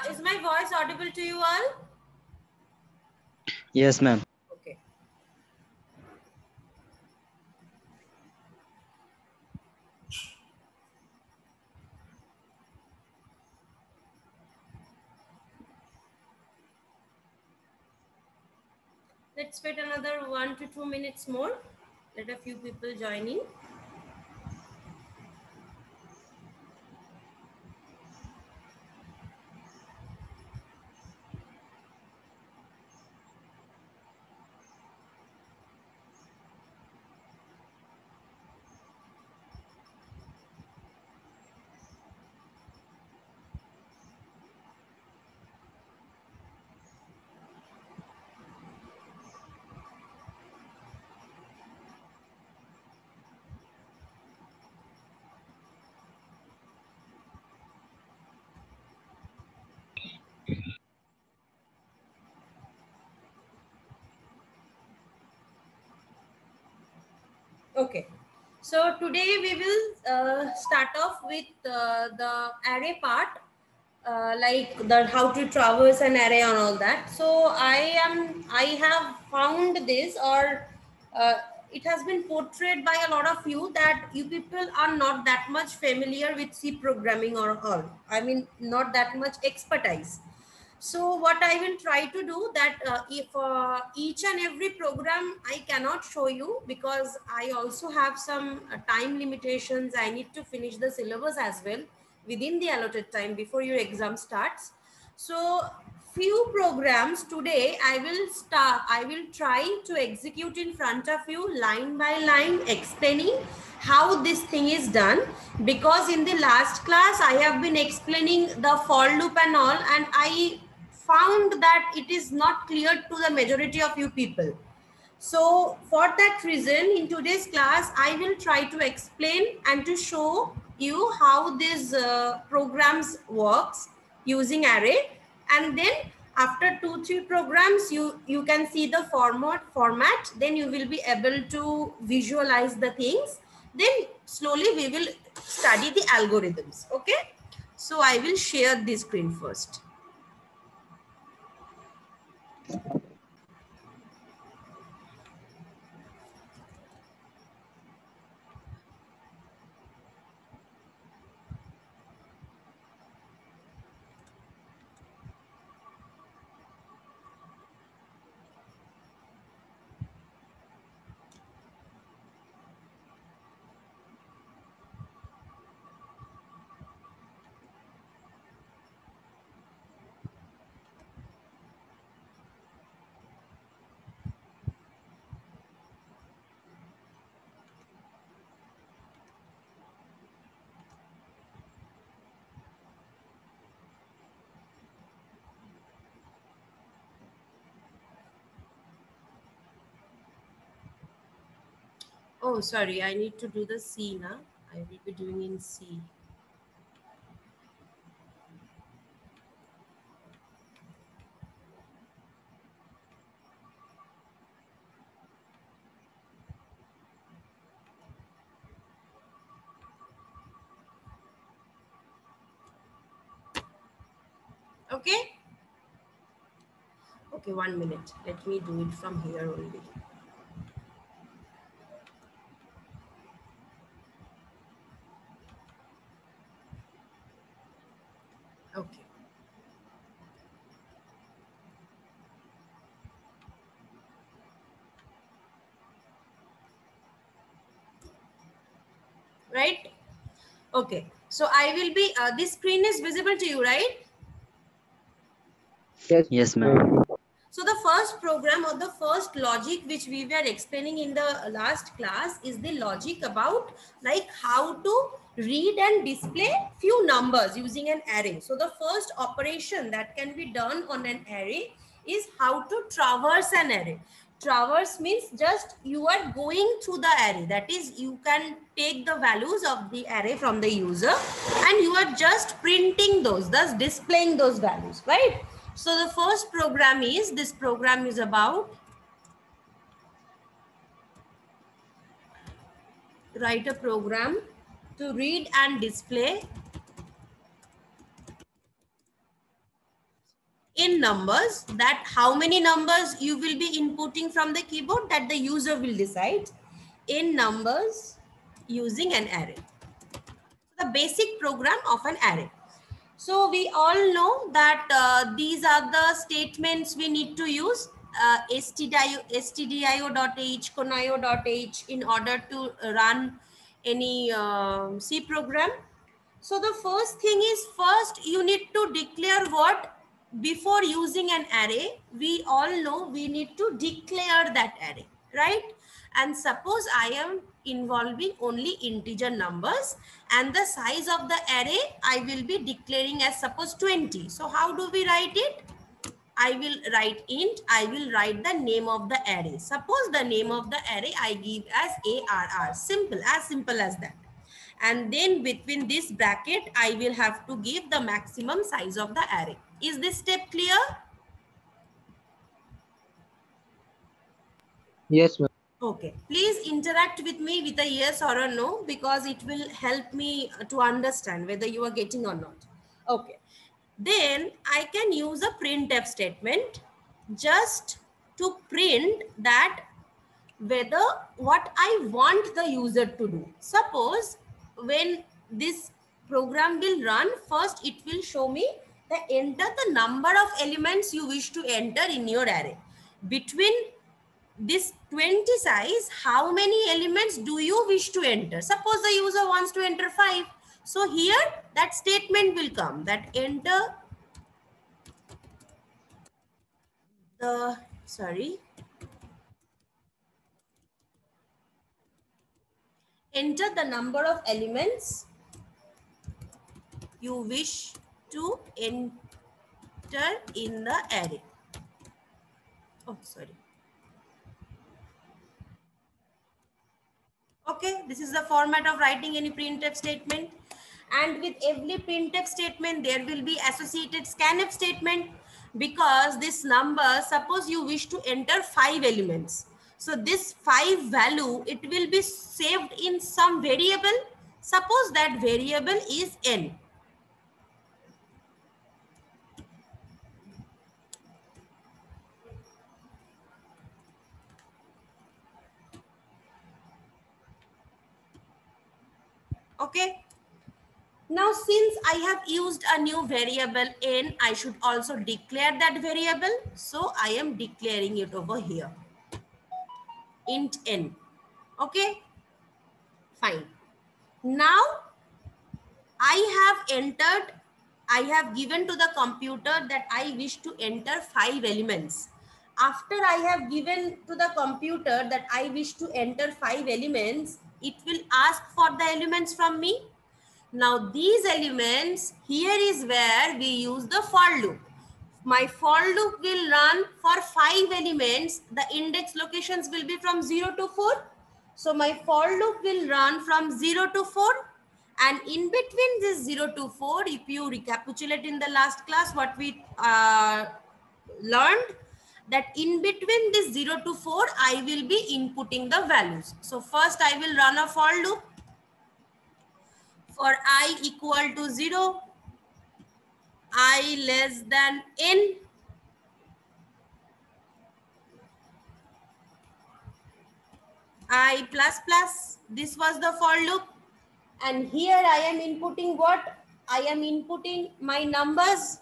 Is my voice audible to you all? Yes, ma'am. Okay. Let's wait another 1 to 2 minutes more. Let a few people join in. Okay. So today we will start off with the array part, like the how to traverse an array and all that. So I have found this, or uh, it has been portrayed by a lot of you that you people are not that much familiar with C programming or all. I mean, not that much expertise. So what I will try to do that if each and every program I cannot show you, because I also have some time limitations. I need to finish the syllabus as well within the allotted time before your exam starts. So few programs today I will try to execute in front of you line by line, explaining how this thing is done, because in the last class I have been explaining the for loop and all, and I found that it is not clear to the majority of you people. So for that reason, in today's class, I will try to explain and to show you how these programs works using array. And then after 2-3 programs, you can see the format. Then you will be able to visualize the things. Then slowly we will study the algorithms. Okay. So I will share this screen first. Oh, sorry, I need to do the C now. I will be doing in C. Okay? Okay, 1 minute. Let me do it from here only. Okay. Right? Okay. So I will be, this screen is visible to you, right? Yes, ma'am. So the first program or the first logic which we were explaining in the last class is the logic about like how to read and display few numbers using an array. So the first operation that can be done on an array is how to traverse an array. Traverse means just you are going through the array. That is, you can take the values of the array from the user and you are just printing those, thus displaying those values, right? So the first program is, this program is about write a program to read and display numbers, that how many numbers you will be inputting from the keyboard, that the user will decide. In numbers using an array. The basic program of an array. So we all know that these are the statements we need to use. stdio.h, conio.h in order to run any C program. So the first thing is, first you need to declare what? Before using an array, we all know we need to declare that array, right? And suppose I am involving only integer numbers, and the size of the array I will be declaring as suppose 20. So how do we write it? I will write int, I will write the name of the array. Suppose the name of the array I give as ARR. Simple, as simple as that. And then between this bracket, I will have to give the maximum size of the array. Is this step clear? Yes, ma'am. Okay, please interact with me with a yes or a no, because it will help me to understand whether you are getting or not. Okay, then I can use a printf statement just to print that whether what I want the user to do. Suppose when this program will run, first it will show me that enter the number of elements you wish to enter in your array. Between this 20 size, how many elements do you wish to enter? Suppose the user wants to enter 5. So here that statement will come, that enter the, enter the number of elements you wish to enter in the array. Oh, sorry. Okay, this is the format of writing any printf statement. And with every printf statement, there will be associated scanf statement, because this number, suppose you wish to enter 5 elements. So this 5 value, it will be saved in some variable. Suppose that variable is n. Okay. Now, since I have used a new variable n, I should also declare that variable. So I am declaring it over here. Int n. Okay. Fine. Now I have given to the computer that I wish to enter 5 elements. After I have given to the computer that I wish to enter 5 elements, it will ask for the elements from me. Now these elements, here is where we use the for loop. My for loop will run for 5 elements. The index locations will be from 0 to 4. So my for loop will run from 0 to 4. And in between this 0 to 4, if you recapitulate in the last class what we learned, that in between this 0 to 4, I will be inputting the values. So first I will run a for loop. For I equal to 0, I less than n, I plus plus. This was the for loop. And here I am inputting what? I am inputting my numbers.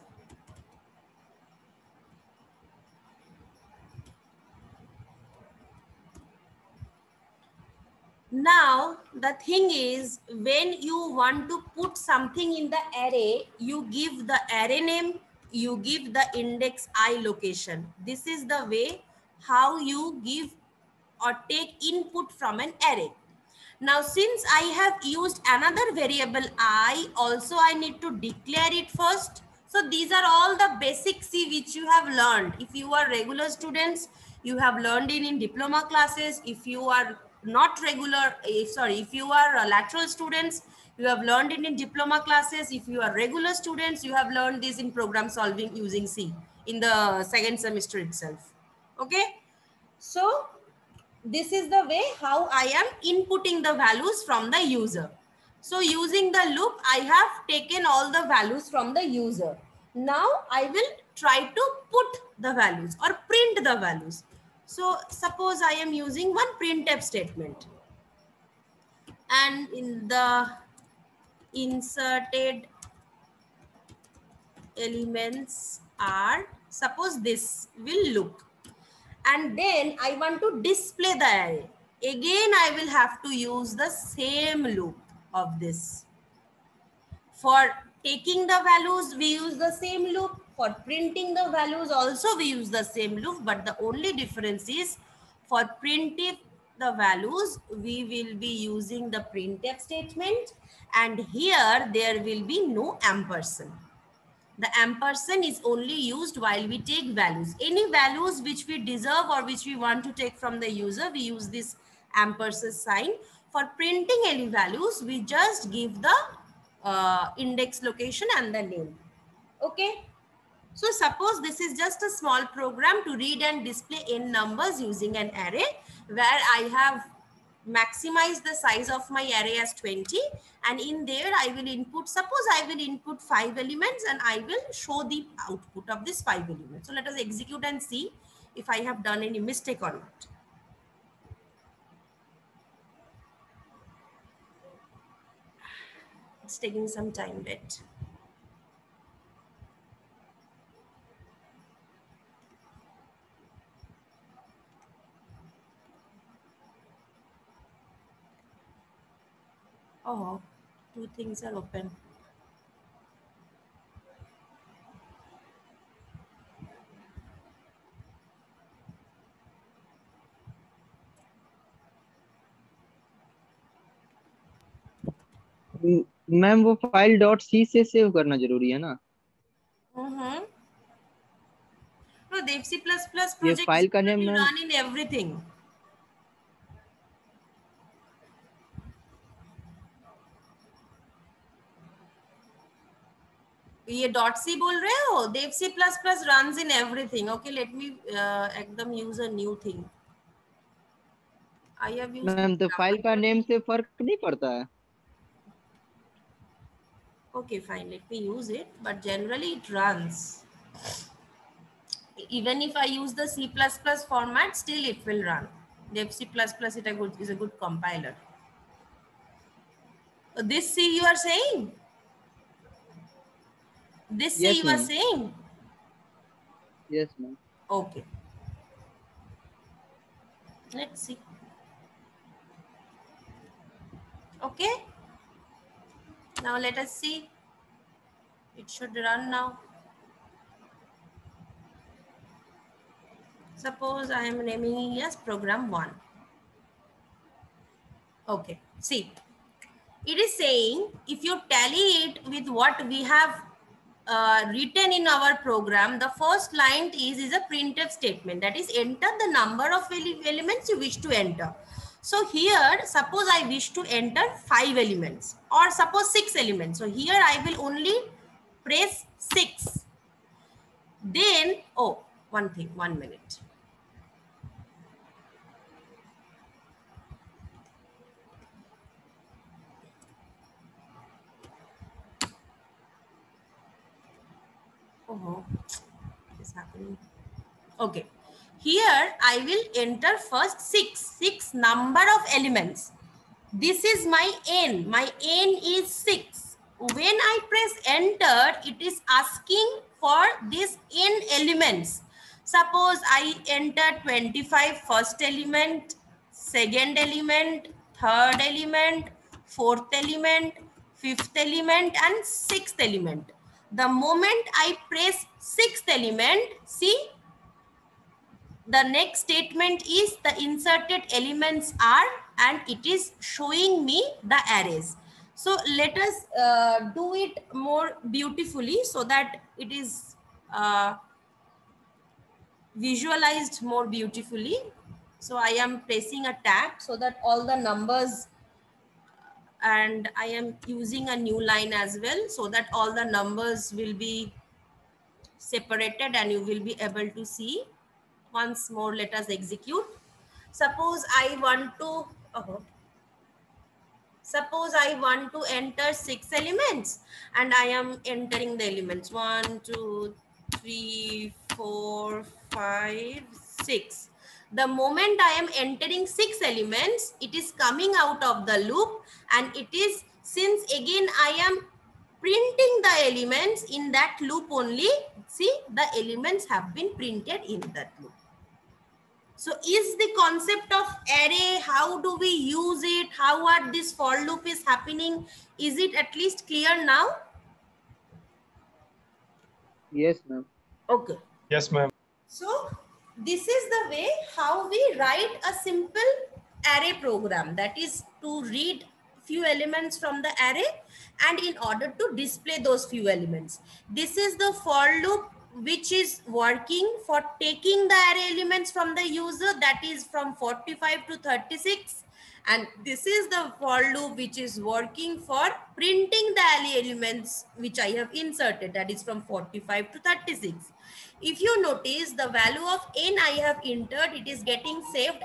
Now, the thing is, when you want to put something in the array, you give the array name, you give the index I location. This is the way how you give or take input from an array. Now, since I have used another variable I, also I need to declare it first. So these are all the basic C which you have learned. If you are regular students, you have learned it in diploma classes. If you are not regular, if you are lateral students, you have learned it in diploma classes. If you are regular students, you have learned this in program solving using C in the second semester itself. Okay. So this is the way how I am inputting the values from the user. So using the loop, I have taken all the values from the user. Now I will try to put the values or print the values. So suppose I am using one printf statement, and in the inserted elements are, suppose this will look, and then I want to display the array. Again, I will have to use the same loop of this. For taking the values, we use the same loop. For printing the values also, we use the same loop. But the only difference is, for printing the values, we will be using the printf statement. And here, there will be no ampersand. The ampersand is only used while we take values. Any values which we deserve or which we want to take from the user, we use this ampersand sign. For printing any values, we just give the index location and the name. Okay. So suppose this is just a small program to read and display n numbers using an array, where I have maximized the size of my array as 20, and in there I will input, suppose I will input 5 elements, and I will show the output of this 5 elements. So let us execute and see if I have done any mistake or not. It's taking some time yet. Oh, two things are open. Ma'am वो file dot C से save करना जरूरी है ना? No, Dev C++ ये project is file का going to name be ma'am, run in everything. ये dot C बोल रहे हो? Dev C plus plus runs in everything. Okay, let me एकदम use a new thing. I have used ma'am तो file का name से फर्क नहीं पड़ता है? Okay, fine. Let me use it. But generally it runs. Even if I use the C++ format, still it will run. Dev C++ is a good compiler. This C you are saying? This C Yes you are ma'am. saying? Yes ma'am. Okay. Let's see. Okay. Now let us see. It should run now. Suppose I am naming it as program 1. Okay. See, it is saying if you tally it with what we have written in our program, the first line is a printf statement, that is enter the number of elements you wish to enter. So here, suppose I wish to enter 5 elements or suppose 6 elements. So here I will only press 6. Then, oh, one thing, 1 minute. Oh, what is happening? Okay. Here I will enter first 6 number of elements. This is my n. My n is 6. When I press enter, it is asking for these n elements. Suppose I enter 25 first element, second element, third element, fourth element, fifth element, and sixth element. The moment I press sixth element, see, the next statement is the inserted elements are, and it is showing me the arrays. So let us do it more beautifully so that it is visualized more beautifully. So I am pressing a tab so that all the numbers, and I am using a new line as well so that all the numbers will be separated and you will be able to see. Once more, let us execute. Suppose I want to, suppose I want to enter 6 elements, and I am entering the elements 1, 2, 3, 4, 5, 6. The moment I am entering 6 elements, it is coming out of the loop, and it is, since again I am printing the elements in that loop only, see the elements have been printed in that loop. So is the concept of array, how do we use it, how are this for loop is happening, is it at least clear now? Yes, ma'am. Okay. Yes, ma'am. So this is the way how we write a simple array program, that is to read few elements from the array and in order to display those few elements. This is the for loop which is working for taking the array elements from the user, that is from 45 to 36, and this is the for loop which is working for printing the array elements which I have inserted, that is from 45 to 36. If you notice the value of n I have entered, it is getting saved.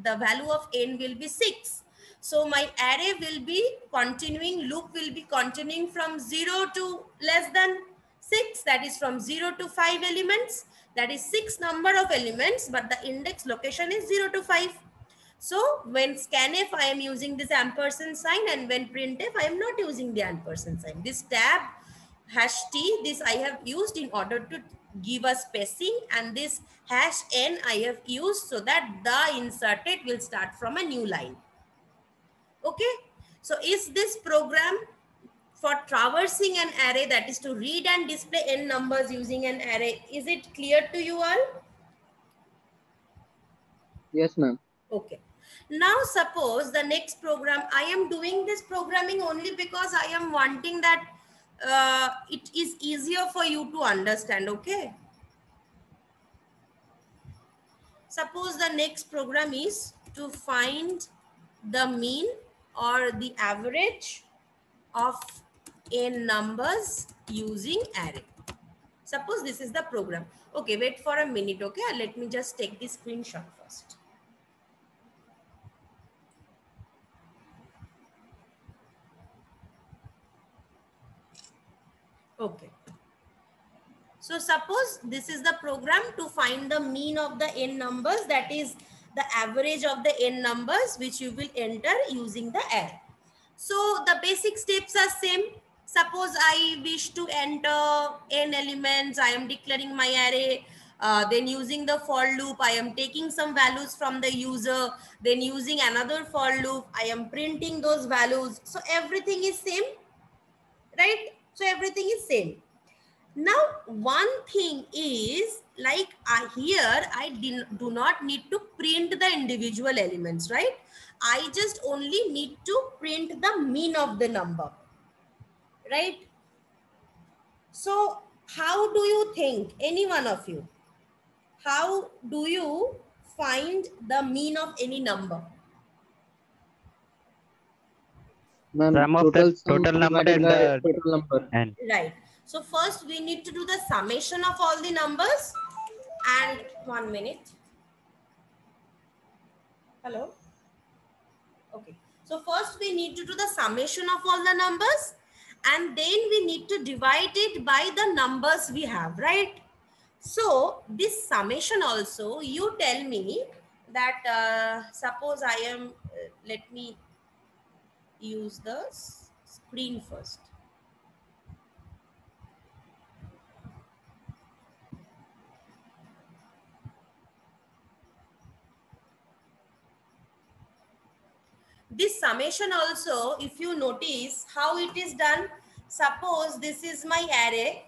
The value of n will be 6. So my array will be continuing, loop will be continuing from 0 to less than 6, that is from 0 to 5 elements. That is 6 number of elements, but the index location is 0 to 5. So when scanf, I am using this ampersand sign, and when printf, I am not using the ampersand sign. This tab #t, this I have used in order to give a spacing, and this #n I have used so that the inserted will start from a new line. Okay, so is this program for traversing an array, that is to read and display n numbers using an array, is it clear to you all? Yes, ma'am. Okay. Now suppose the next program, I am doing this programming only because I am wanting that it is easier for you to understand. Okay. Suppose the next program is to find the mean or the average of n numbers using array. Suppose this is the program. Okay, wait for a minute. Okay, let me just take the screenshot first. Okay. So suppose this is the program to find the mean of the n numbers, that is the average of the n numbers which you will enter using the array. So the basic steps are same. Suppose I wish to enter n elements, I am declaring my array, then using the for loop, I am taking some values from the user, then using another for loop, I am printing those values. So everything is same, right? So everything is same. Now, one thing is like here, I do not need to print the individual elements, right? I just only need to print the mean of the number, right? So how do you think, any one of you, how do you find the mean of any number? Ma'am, Sum of the total number divided and by the total number. n. Right. So first we need to do the summation of all the numbers, and 1 minute. Hello. Okay. So first we need to do the summation of all the numbers, and then we need to divide it by the numbers we have, right? So this summation also, you tell me that suppose I am, let me use the screen first. This summation also, if you notice how it is done, suppose this is my array,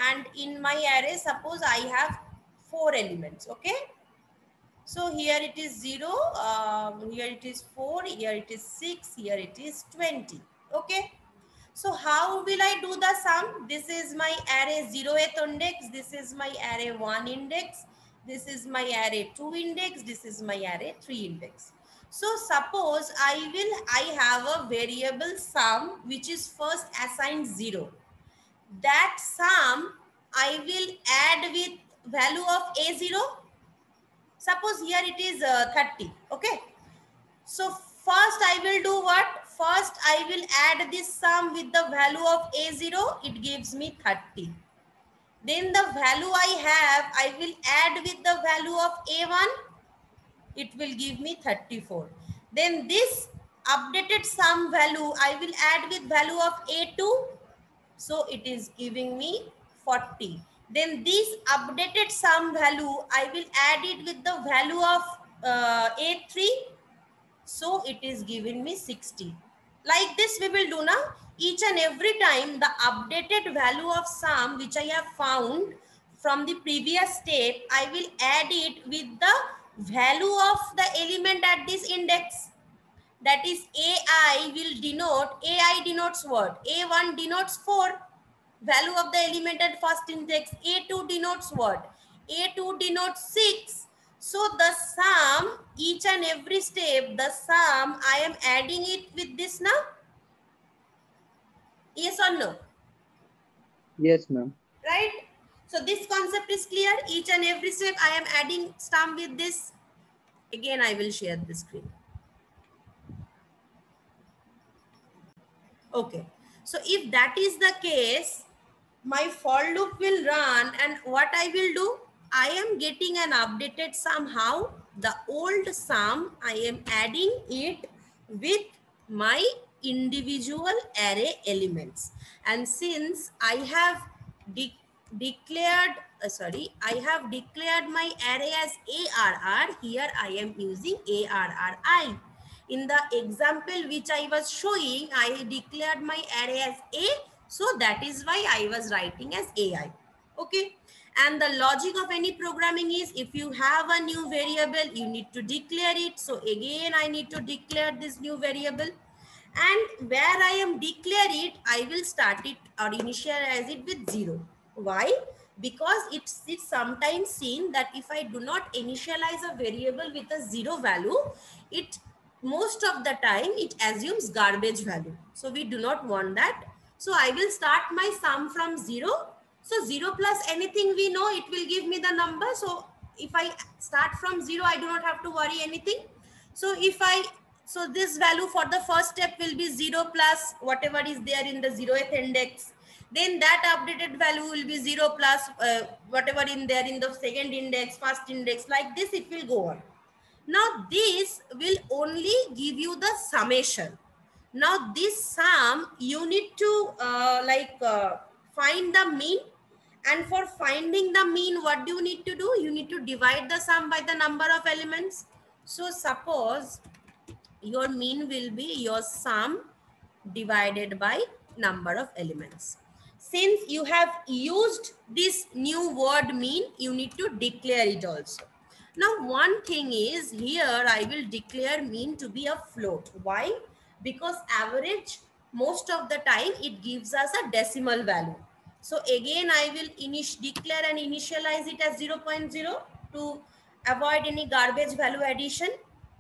and in my array, suppose I have 4 elements, okay? So here it is 0, here it is 4, here it is 6, here it is 20, okay? So how will I do the sum? This is my array 0th index, this is my array 1 index, this is my array 2 index, this is my array 3 index. So suppose I have a variable sum which is first assigned 0. That sum I will add with value of a0. Suppose here it is 30, okay? So first I will do what? First I will add this sum with the value of a0, it gives me 30. Then the value I have, I will add with the value of A1. It will give me 34. Then this updated sum value, I will add with value of A2. So it is giving me 40. Then this updated sum value, I will add it with the value of A3. So it is giving me 60. Like this we will do now. Each and every time the updated value of sum which I have found from the previous step, I will add it with the value of the element at this index. That is AI will denote, AI denotes what? A1 denotes 4, value of the element at first index. A2 denotes what? A2 denotes 6. So the sum, each and every step, the sum, I am adding it with this now. Yes or no? Yes, ma'am. Right? So this concept is clear. Each and every step I am adding sum with this. Again, I will share the screen. Okay. So if that is the case, my for loop will run, and what I will do, I am getting an updated somehow. The old sum, I am adding it with my individual array elements. And since I have declared, I have declared my array as ARR, here I am using ARRI. In the example which I was showing, I declared my array as A, so that is why I was writing as AI. Okay. And the logic of any programming is, if you have a new variable, you need to declare it. So again, I need to declare this new variable. And where I am declare it, I will start it or initialize it with 0. Why? Because it's sometimes seen that if I do not initialize a variable with a 0 value, it most of the time it assumes garbage value. So we do not want that. So I will start my sum from 0. So 0 plus anything we know, it will give me the number. So if I start from 0, I do not have to worry anything. So so this value for the first step will be 0 plus whatever is there in the 0th index. Then that updated value will be 0 plus whatever in there in the second index, first index. Like this it will go on. Now this will only give you the summation. Now this sum, you need to find the mean. And for finding the mean, what do you need to do? You need to divide the sum by the number of elements. So suppose your mean will be your sum divided by number of elements. Since you have used this new word mean, you need to declare it also. Now one thing is, here I will declare mean to be a float. Why? Because average most of the time it gives us a decimal value. So again I will declare and initialize it as 0.0 to avoid any garbage value addition,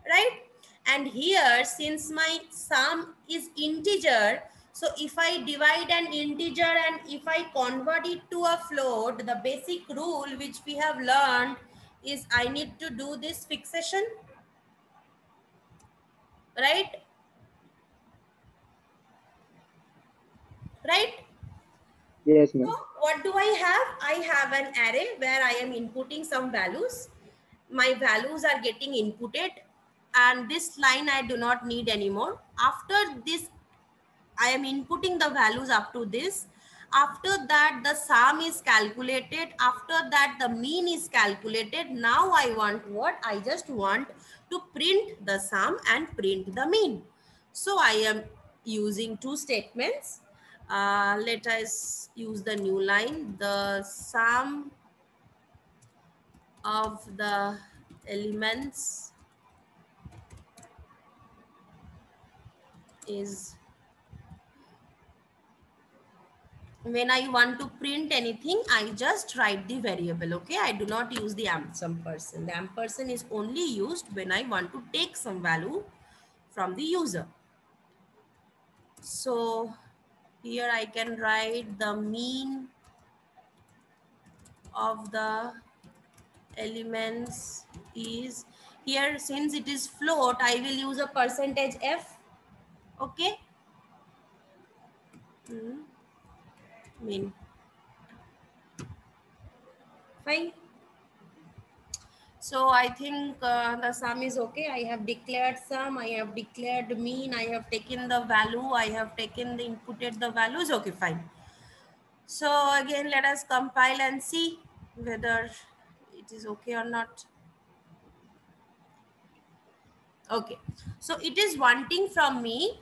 right? And here, since my sum is integer, so if I divide an integer and if I convert it to a float, the basic rule which we have learned is I need to do this fixation, right? Right? Yes, So ma'am. what do I have? I have an array where I am inputting some values. My values are getting inputted, and this line I do not need anymore. After this, I am inputting the values up to this. After that, the sum is calculated. After that, the mean is calculated. Now I want what? I just want to print the sum and print the mean. So I am using two statements. Let us use the new line. The sum of the elements is, when I want to print anything, I just write the variable, okay? I do not use the ampersand. The ampersand is only used when I want to take some value from the user. So here I can write the mean of the elements is, here since it is float, I will use a percentage %f, okay? Mean. Fine. So I think the sum is okay. I have declared sum, I have declared mean, I have taken the value, I have taken the inputted the values. Okay, fine. So again, let us compile and see whether it is okay or not. Okay, so it is wanting from me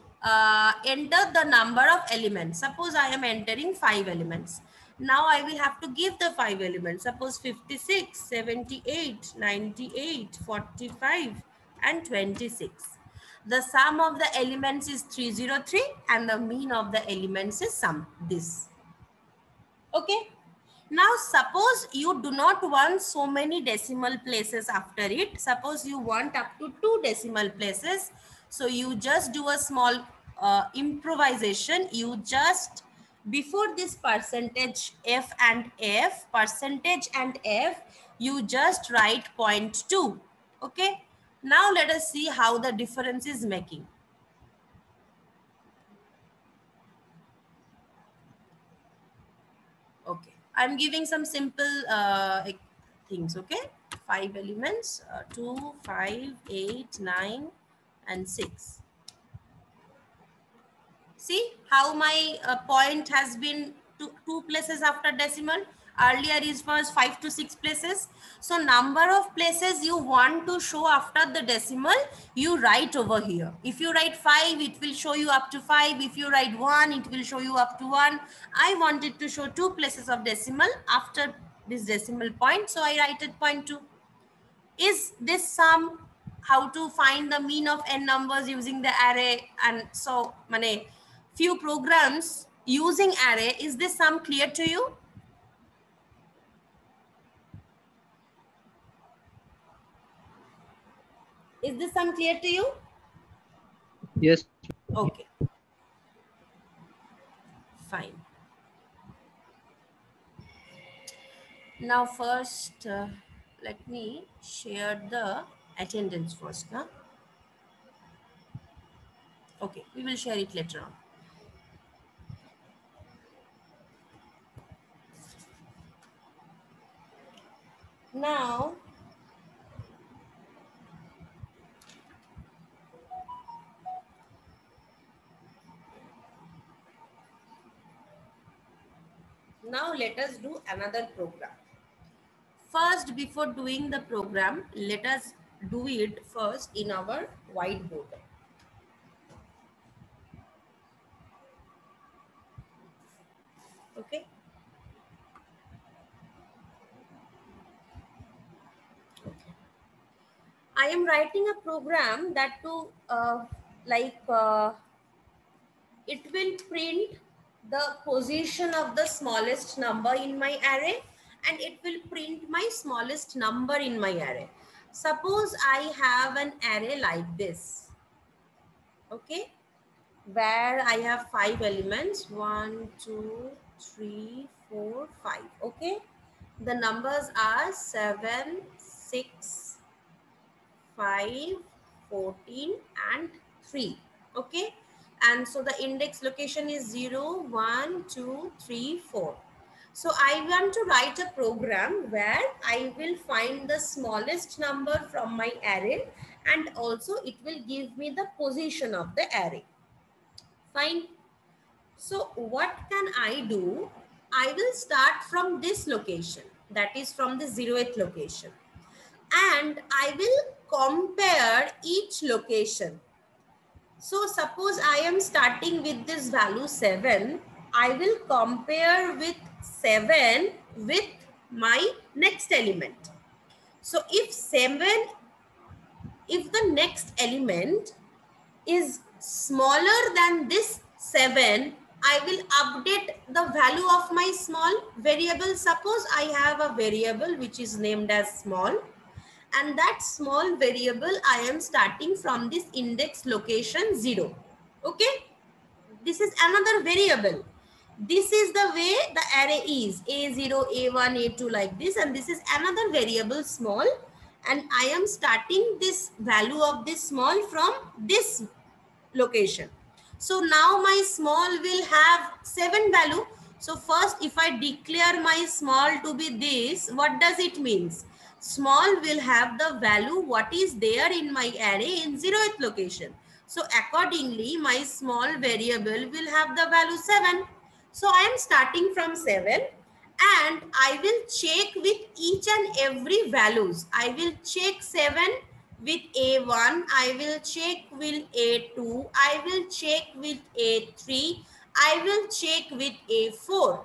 enter the number of elements. Suppose I am entering 5 elements. Now I will have to give the 5 elements. Suppose 56, 78, 98, 45 and 26. The sum of the elements is 303 and the mean of the elements is this. Okay. Now, suppose you do not want so many decimal places after it. Suppose you want up to 2 decimal places. So you just do a small improvisation. You just, before this percentage F and F, you just write 0.2. Okay. Now let us see how the difference is making. Okay, I'm giving some simple things. Okay, 5 elements, 2, 5, 8, 9 and 6. See how my point has been two places after decimal. Earlier it was 5 to 6 places. So number of places you want to show after the decimal, you write over here. If you write 5, it will show you up to 5. If you write 1, it will show you up to 1. I wanted to show 2 places of decimal after this decimal point, so I write it 0.2. Is this sum how to find the mean of n numbers using the array? And so mane few programs using array. Is this sum clear to you? Is this sum clear to you? Yes. Okay, fine. Now first let me share the attendance first. Huh? Okay, we will share it later on. Now let us do another program. First, before doing the program, let us do it first in our whiteboard. Okay. I am writing a program that to it will print the position of the smallest number in my array and it will print my smallest number in my array. Suppose I have an array like this, okay, where I have 5 elements, 1, 2, 3, 4, 5, okay. The numbers are 7, 6, 5, 14 and 3, okay. And so the index location is 0, 1, 2, 3, 4. So I want to write a program where I will find the smallest number from my array and also it will give me the position of the array. Fine. So what can I do? I will start from this location, that is from the 0th location, and I will compare each location. So suppose I am starting with this value 7, I will compare with 7 with my next element. So if the next element is smaller than this 7, I will update the value of my small variable. Suppose I have a variable which is named as small, and that small variable I am starting from this index location 0. Okay, this is another variable. This is the way the array is, a0, a1, a2 like this, and this is another variable small, and I am starting this value of this small from this location. So now my small will have 7 value. So first, if I declare my small to be this, what does it means? Small will have the value what is there in my array in 0th location. So accordingly, my small variable will have the value 7. So I am starting from 7 and I will check with each and every values. I will check 7 with A1, I will check with A2, I will check with A3, I will check with A4.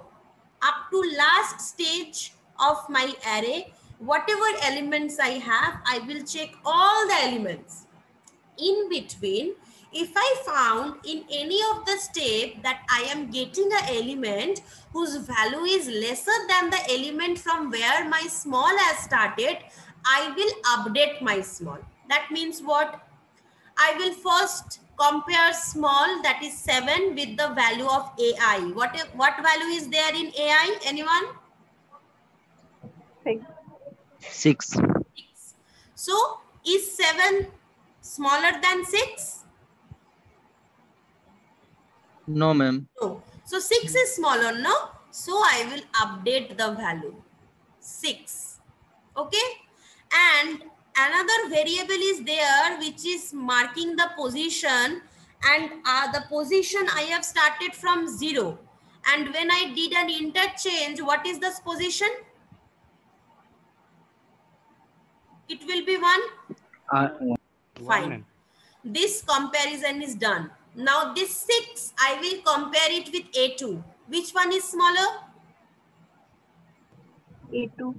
Up to last stage of my array, whatever elements I have, I will check all the elements. In between, if I found in any of the step that I am getting an element whose value is lesser than the element from where my small has started, I will update my small. That means what? I will first compare small, that is 7, with the value of AI. What value is there in AI? Anyone? 6. 6. So is 7 smaller than 6? No, ma'am. No. So 6 is smaller, no? So I will update the value 6. Okay. And another variable is there which is marking the position, and the position I have started from 0. And when I did an interchange, what is this position? It will be 1. Fine. This comparison is done. Now this 6, I will compare it with A2. Which one is smaller? A2.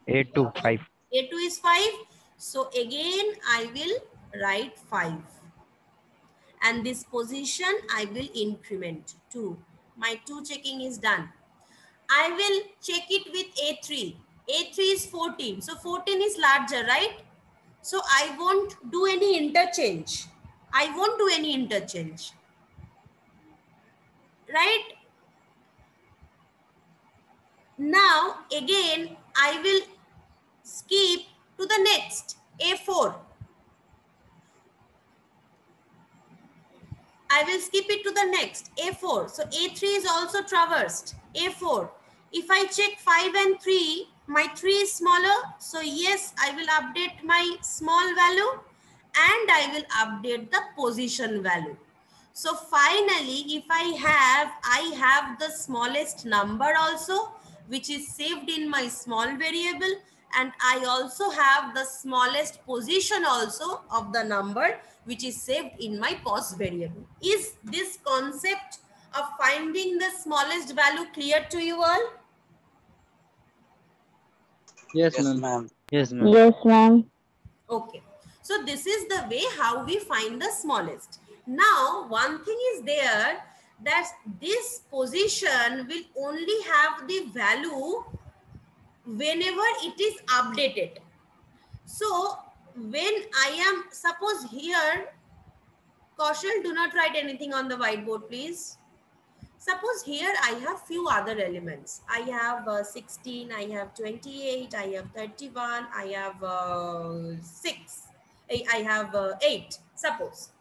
A2, 5. A2 is 5. So again, I will write 5. And this position, I will increment 2. My 2 checking is done. I will check it with A3. A3 is 14. So 14 is larger, right? So I won't do any interchange. I won't do any interchange. Right? Now, again, I will skip to the next, A4. I will skip it to the next, A4. So A3 is also traversed, A4. If I check 5 and 3, my 3 is smaller. So yes, I will update my small value and I will update the position value. So finally, if I have the smallest number also, which is saved in my small variable, and I also have the smallest position also of the number, which is saved in my pos variable. Is this concept of finding the smallest value clear to you all? Yes, Yes, ma'am. ma'am. Yes, ma'am. Yes, ma'am. Okay. So this is the way how we find the smallest. Now, one thing is there that this position will only have the value whenever it is updated. So when I am, suppose here, Kaushal, do not write anything on the whiteboard, please. Suppose here I have few other elements. I have 16, I have 28, I have 31, I have 6, I have 8, suppose.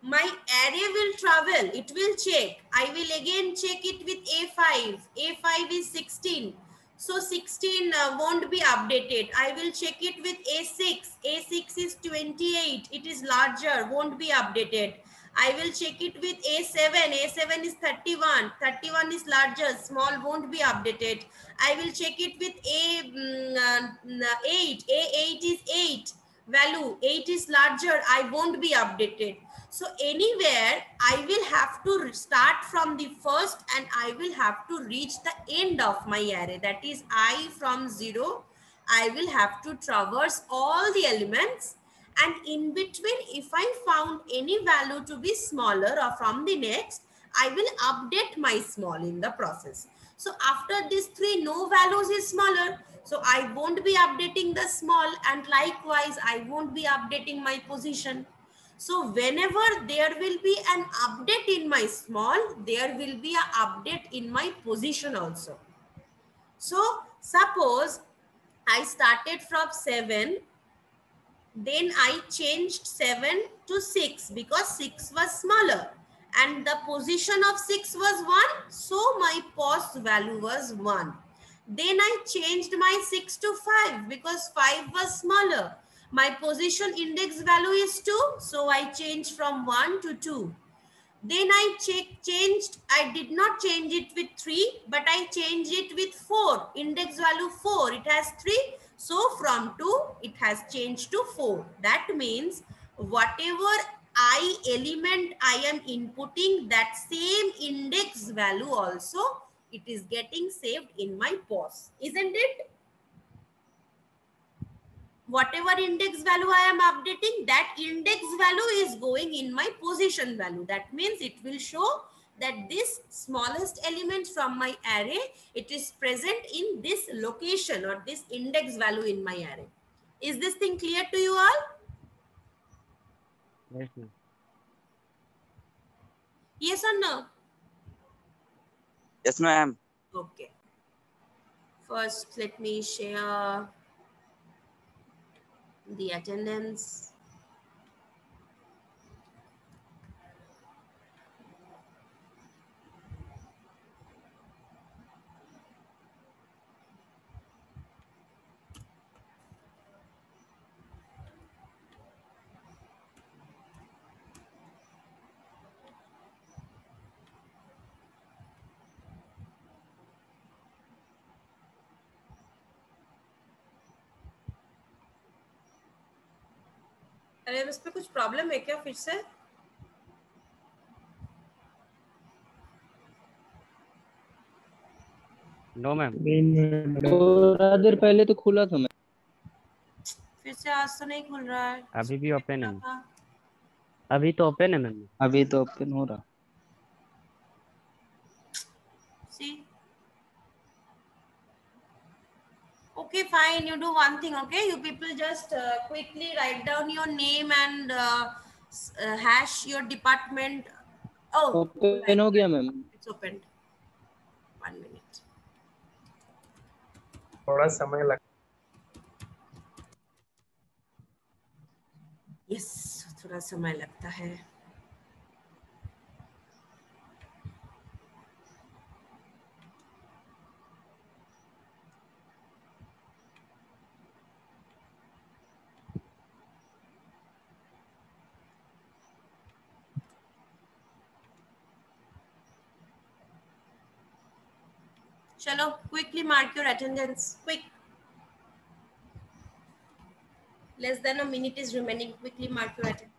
My array will travel, it will check. I will again check it with A5. A5 is 16. So 16 won't be updated. I will check it with A6. A6 is 28. It is larger, won't be updated. I will check it with A7. A7 is 31. 31 is larger, small, won't be updated. I will check it with A8. A8 is 8. Value 8 is larger, I won't be updated. So anywhere I will have to start from the first and I will have to reach the end of my array. That is, I from 0, I will have to traverse all the elements, and in between, if I found any value to be smaller or from the next, I will update my small in the process. So after these 3, no values is smaller. So I won't be updating the small, and likewise, I won't be updating my position. So whenever there will be an update in my small, there will be an update in my position also. So suppose I started from 7, then I changed 7 to 6 because 6 was smaller. and the position of 6 was 1, so my pos value was 1. Then I changed my 6 to 5 because 5 was smaller. My position index value is 2, so I changed from 1 to 2. Then I changed, I did not change it with 3, but I changed it with 4. Index value 4, it has 3. So from 2, it has changed to 4. That means whatever I element I am inputting, that same index value also, it is getting saved in my POS. Isn't it? Whatever index value I am updating, that index value is going in my position value. That means it will show that this smallest element from my array, it is present in this location or this index value in my array. Is this thing clear to you all? Yes, ma'am. Yes or no? Yes, ma'am. Okay. First, let me share the attendance. अरे इस पे कुछ problem है क्या फिर से? No ma'am. थोड़ा देर पहले तो खुला था। मैं फिर से आज तो नहीं खुल रहा है। अभी भी ओपन है मैम. था। अभी तो ओपन है मैम. अभी तो ओपन हो रहा। See? Okay, fine. You do one thing, okay? You people just quickly write down your name and hash your department. Oh, open हो गया मैम। it's opened. 1 minute. थोड़ा समय लग। Yes, थोड़ा समय लगता है। चलो, quickly mark your attendance. Quick. Less than a minute is remaining. Quickly mark your attendance.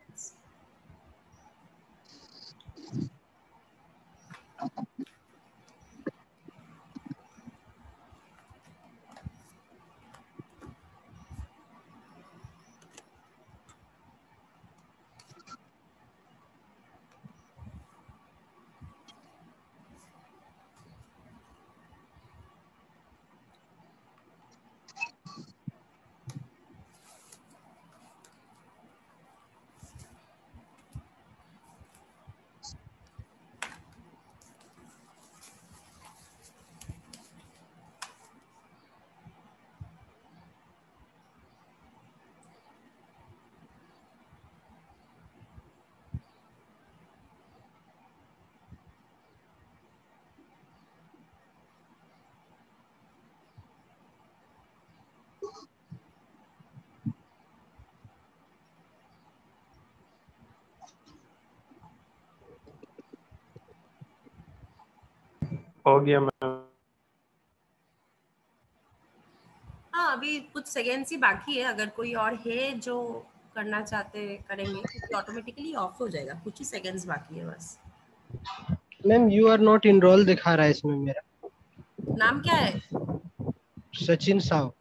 हो गया मैम। हाँ, अभी कुछ सेकेंड्स ही बाकी है। अगर कोई और है जो करना चाहते करेंगे, तो ऑटोमेटिकली ऑफ हो जाएगा। कुछ ही सेकेंड्स बाकी है बस। Ma'am you are not enrol दिखा रहा है इसमें मेरा। नाम क्या है? सचिन साव।